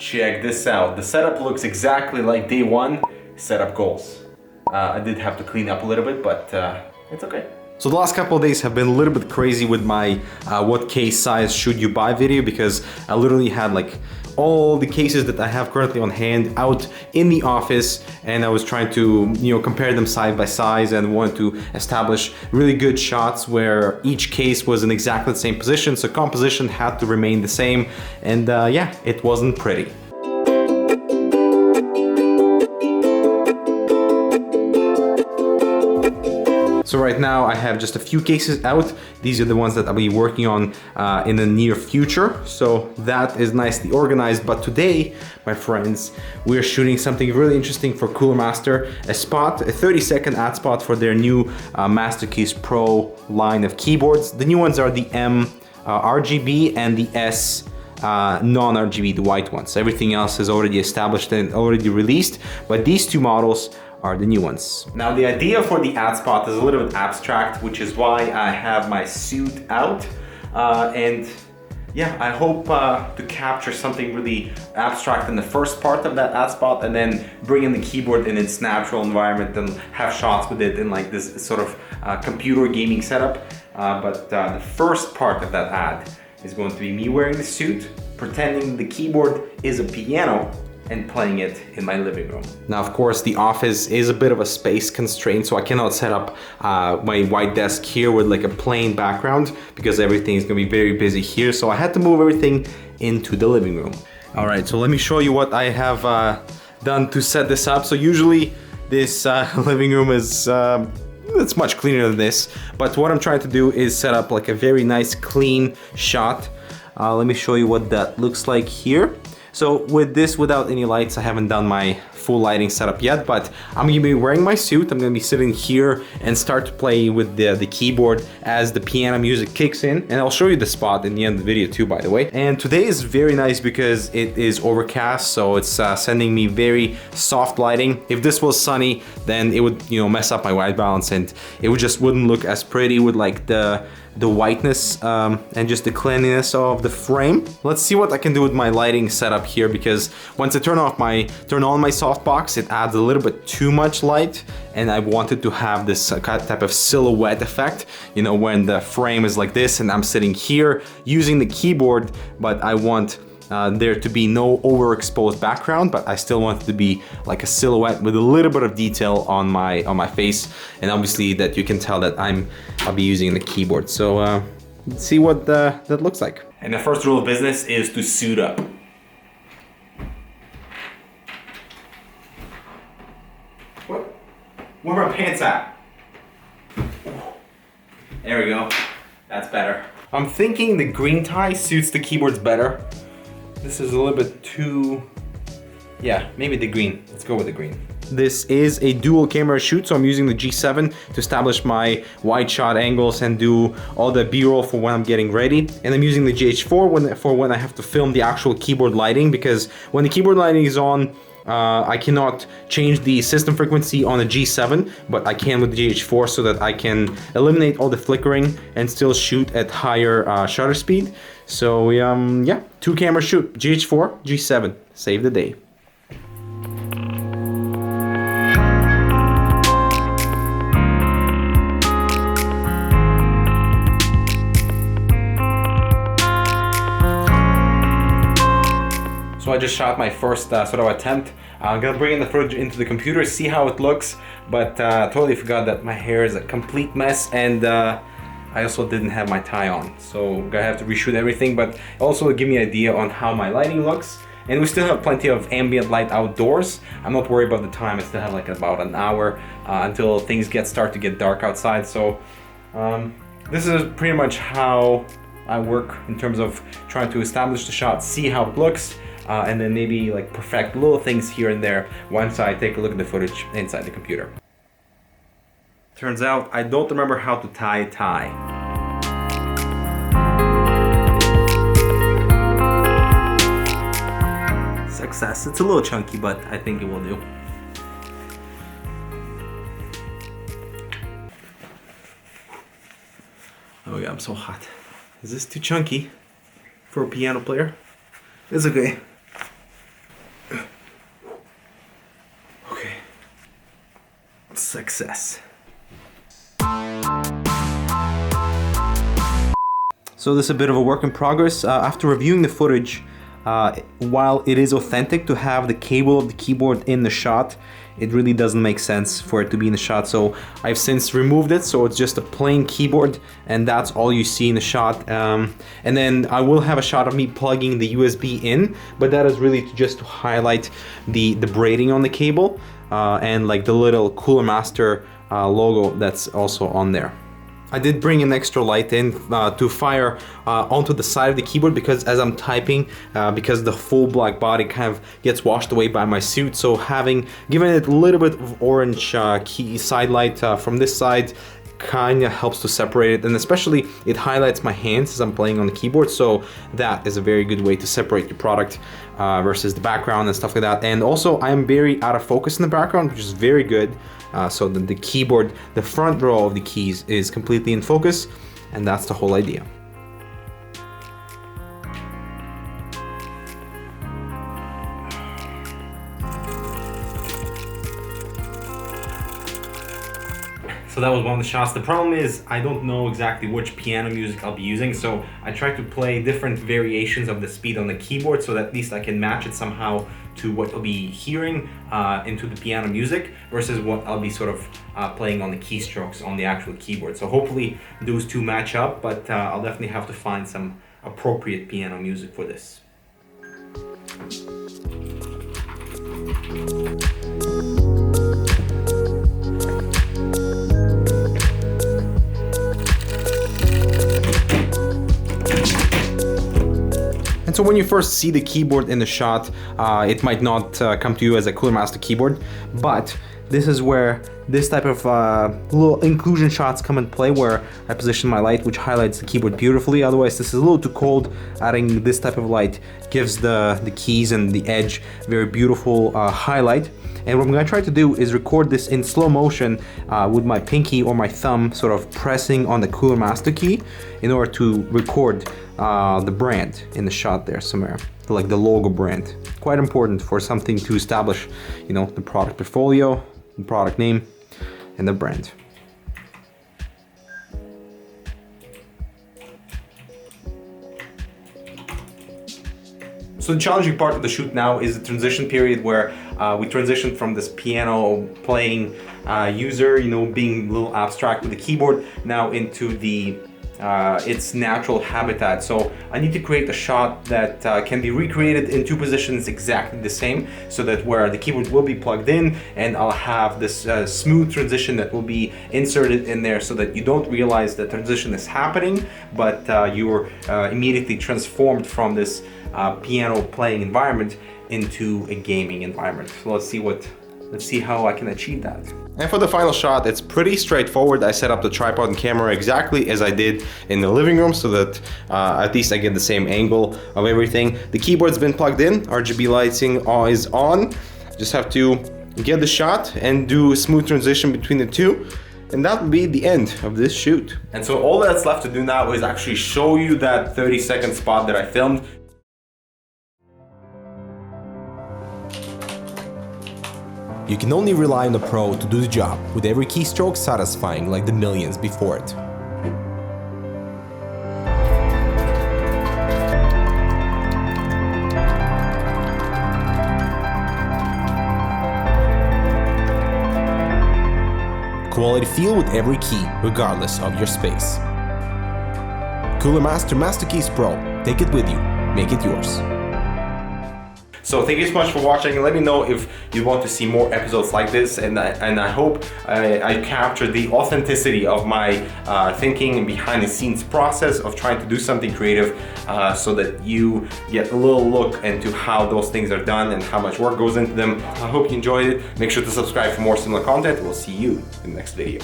Check this out. The setup looks exactly like day one setup goals. I did have to clean up a little bit, but it's okay. So the last couple of days have been a little bit crazy with my what case size should you buy video, because I literally had like all the cases that I have currently on hand out in the office, and I was trying to, you know, compare them side by side and wanted to establish really good shots where each case was in exactly the same position, so composition had to remain the same, and yeah, it wasn't pretty. So right now I have just a few cases out. These are the ones that I'll be working on in the near future. So that is nicely organized. But today, my friends, we're shooting something really interesting for Cooler Master. A spot, a 30-second ad spot for their new MasterKeys Pro line of keyboards. The new ones are the M RGB and the S non-RGB, the white ones. Everything else is already established and already released, but these two models are the new ones. Now the idea for the ad spot is a little bit abstract, which is why I have my suit out, and yeah, I hope to capture something really abstract in the first part of that ad spot, and then bring in the keyboard in its natural environment and have shots with it in like this sort of computer gaming setup. But the first part of that ad is going to be me wearing the suit, pretending the keyboard is a piano, and playing it in my living room. Now, of course, the office is a bit of a space constraint, so I cannot set up my white desk here with like a plain background, because everything is gonna be very busy here. So I had to move everything into the living room. All right, so let me show you what I have done to set this up. So usually this living room is it's much cleaner than this, but what I'm trying to do is set up like a very nice clean shot. Let me show you what that looks like here. So with this, without any lights, I haven't done my full lighting setup yet, but I'm gonna be wearing my suit. I'm gonna be sitting here and start to play with the keyboard as the piano music kicks in. And I'll show you the spot in the end of the video too, by the way. And today is very nice because it is overcast, so it's sending me very soft lighting. If this was sunny, then it would, you know, mess up my white balance, and it wouldn't look as pretty with like the whiteness and just the cleanliness of the frame. Let's see what I can do with my lighting setup here, because once I turn on my softbox, it adds a little bit too much light, and I wanted to have this type of silhouette effect, you know, when the frame is like this and I'm sitting here using the keyboard, but I want there to be no overexposed background, but I still want it to be like a silhouette with a little bit of detail on my face, and obviously that you can tell that I'll be using the keyboard. So let's see what that looks like. And the first rule of business is to suit up. Where are my pants at? There we go. That's better. I'm thinking the green tie suits the keyboards better. This is a little bit too, yeah, maybe the green. Let's go with the green. This is a dual camera shoot, so I'm using the G7 to establish my wide shot angles and do all the B-roll for when I'm getting ready. And I'm using the GH4 for when I have to film the actual keyboard lighting, because when the keyboard lighting is on, I cannot change the system frequency on the G7, but I can with the GH4, so that I can eliminate all the flickering and still shoot at higher shutter speed. So yeah, two camera shoot, GH4, G7, save the day. So I just shot my first sort of attempt. I'm gonna bring in the footage into the computer, see how it looks, but totally forgot that my hair is a complete mess, and I also didn't have my tie on. So I'm gonna have to reshoot everything, but also give me an idea on how my lighting looks. And we still have plenty of ambient light outdoors. I'm not worried about the time. I still have like about an hour until things start to get dark outside. So this is pretty much how I work in terms of trying to establish the shot, see how it looks, and then maybe like perfect little things here and there once I take a look at the footage inside the computer. Turns out I don't remember how to tie a tie. Success. It's a little chunky, but I think it will do. Oh yeah, I'm so hot. Is this too chunky for a piano player? It's okay. Success. So this is a bit of a work in progress. After reviewing the footage, while it is authentic to have the cable of the keyboard in the shot, it really doesn't make sense for it to be in the shot. So I've since removed it, so it's just a plain keyboard, and that's all you see in the shot. And then I will have a shot of me plugging the USB in, but that is really just to highlight the braiding on the cable and like the little Cooler Master logo that's also on there. I did bring an extra light in to fire onto the side of the keyboard, because as I'm typing, because the full black body kind of gets washed away by my suit, so giving it a little bit of orange key side light from this side kind of helps to separate it, and especially it highlights my hands as I'm playing on the keyboard, so that is a very good way to separate your product versus the background and stuff like that. And also I'm very out of focus in the background, which is very good, so that the keyboard, the front row of the keys is completely in focus, and that's the whole idea. So that was one of the shots. The problem is I don't know exactly which piano music I'll be using, so I try to play different variations of the speed on the keyboard so that at least I can match it somehow to what I'll be hearing into the piano music versus what I'll be sort of playing on the keystrokes on the actual keyboard. So hopefully those two match up, but I'll definitely have to find some appropriate piano music for this. And so when you first see the keyboard in the shot, it might not come to you as a Cooler Master keyboard, but this is where this type of little inclusion shots come in play, where I position my light, which highlights the keyboard beautifully. Otherwise, this is a little too cold. Adding this type of light gives the keys and the edge very beautiful highlight. And what I'm going to try to do is record this in slow motion with my pinky or my thumb sort of pressing on the Cooler Master key in order to record the brand in the shot there somewhere, like the logo brand. Quite important for something to establish, you know, the product portfolio, the product name, and the brand. So the challenging part of the shoot now is the transition period, where we transition from this piano playing user, you know, being a little abstract with the keyboard, now into the its natural habitat. So I need to create a shot that can be recreated in two positions exactly the same, so that where the keyboard will be plugged in and I'll have this smooth transition that will be inserted in there, so that you don't realize the transition is happening, but you're immediately transformed from this piano playing environment into a gaming environment. So let's see how I can achieve that. And for the final shot, it's pretty straightforward. I set up the tripod and camera exactly as I did in the living room, so that at least I get the same angle of everything. The keyboard's been plugged in, RGB lighting is on. Just have to get the shot and do a smooth transition between the two. And that will be the end of this shoot. And so all that's left to do now is actually show you that 30-second spot that I filmed. You can only rely on the pro to do the job, with every keystroke satisfying like the millions before it. Quality feel with every key, regardless of your space. Cooler Master MasterKeys Pro. Take it with you. Make it yours. So thank you so much for watching. Let me know if you want to see more episodes like this, and I hope I captured the authenticity of my thinking and behind the scenes process of trying to do something creative, so that you get a little look into how those things are done and how much work goes into them. I hope you enjoyed it. Make sure to subscribe for more similar content. We'll see you in the next video.